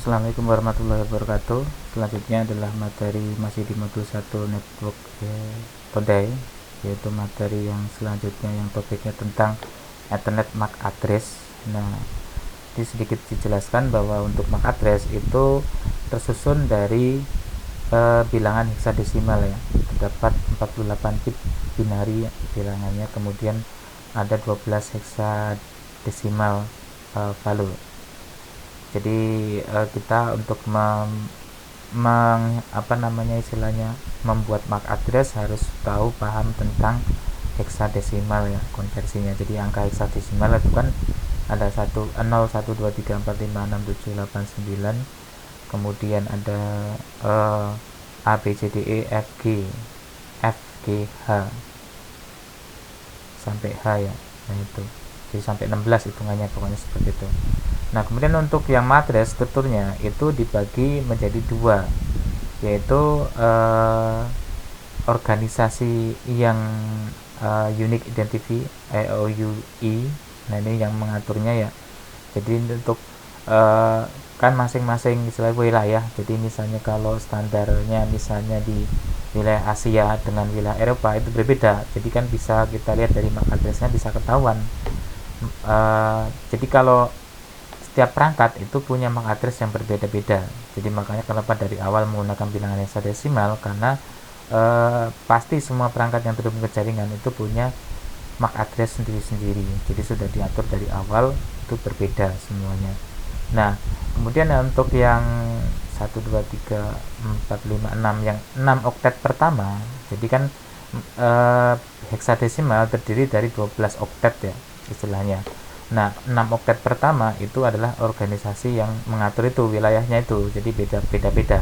Assalamualaikum warahmatullahi wabarakatuh. Selanjutnya adalah materi masih di modul 1 network today, yaitu materi yang selanjutnya yang topiknya tentang Ethernet MAC address. Nah, ini sedikit dijelaskan bahwa untuk MAC address itu tersusun dari bilangan heksadesimal ya. Terdapat 48 bit binari bilangannya, kemudian ada 12 heksadesimal value. Jadi kita untuk membuat MAC address harus paham tentang heksadesimal ya, konversinya. Jadi angka heksadesimal itu kan ada 0 1 2 3 4 5 6 7 8 9, kemudian ada A B C D E F G H sampai H ya. Nah itu jadi sampai 16 hitungannya, pokoknya seperti itu. Nah, kemudian untuk yang matriz strukturnya itu dibagi menjadi dua, yaitu organisasi yang unique identity (UID). Nah, ini yang mengaturnya ya. Jadi untuk kan masing-masing istilah wilayah. Jadi misalnya kalau standarnya misalnya di wilayah Asia dengan wilayah Eropa itu berbeda. Jadi kan bisa kita lihat dari MAC address-nya bisa ketahuan. Jadi kalau setiap perangkat itu punya MAC address yang berbeda-beda. Jadi makanya kenapa dari awal menggunakan bilangan heksadesimal, karena pasti semua perangkat yang terhubung ke jaringan itu punya MAC address sendiri-sendiri. Jadi sudah diatur dari awal, itu berbeda semuanya. Nah, kemudian untuk yang 1 2 3 4 5 6 yang 6 oktet pertama, jadi kan heksadesimal terdiri dari 12 oktet ya istilahnya. Nah, 6 oktet pertama itu adalah organisasi yang mengatur itu wilayahnya itu, jadi beda-beda.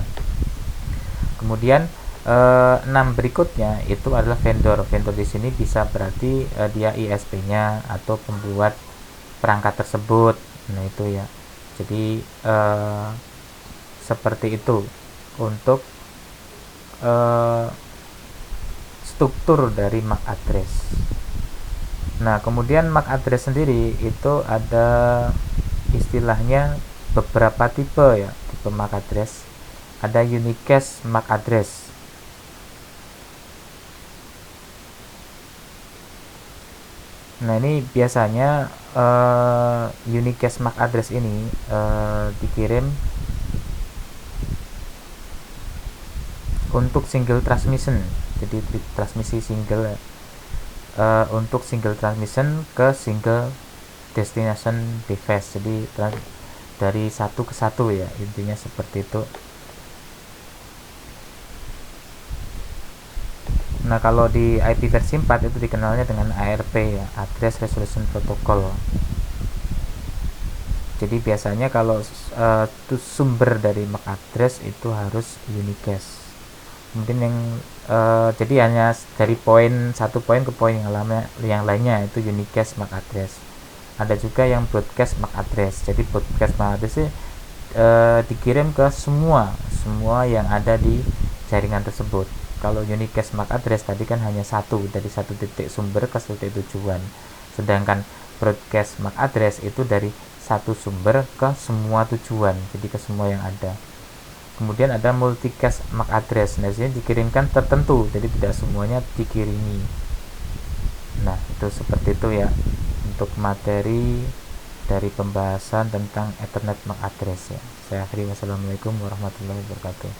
Kemudian 6 berikutnya itu adalah vendor. Vendor di sini bisa berarti dia ISP-nya atau pembuat perangkat tersebut. Nah, itu ya. Jadi seperti itu untuk struktur dari MAC address. Nah, kemudian MAC address sendiri itu ada istilahnya beberapa tipe ya, tipe MAC address. Ada unicast MAC address. Nah, ini biasanya unicast MAC address ini dikirim untuk single transmission. Jadi transmisi single ya. Untuk single transmission ke single destination device, jadi dari satu ke satu ya, intinya seperti itu. Nah, kalau di IP versi 4 itu dikenalnya dengan ARP ya, Address Resolution Protocol. Jadi biasanya kalau sumber dari MAC address itu harus unicast. Kemudian yang jadi hanya dari satu poin ke poin yang lainnya itu unicast MAC address. Ada juga yang broadcast MAC address. Jadi broadcast MAC address ini dikirim ke semua yang ada di jaringan tersebut. Kalau unicast MAC address tadi kan hanya dari satu titik sumber ke satu titik tujuan. Sedangkan broadcast MAC address itu dari satu sumber ke semua tujuan, jadi ke semua yang ada. Kemudian ada multicast MAC address. Nah, disini dikirimkan tertentu, jadi tidak semuanya dikirimi. Nah, itu seperti itu ya untuk materi dari pembahasan tentang Ethernet MAC address ya. Saya akhiri, wassalamualaikum warahmatullahi wabarakatuh.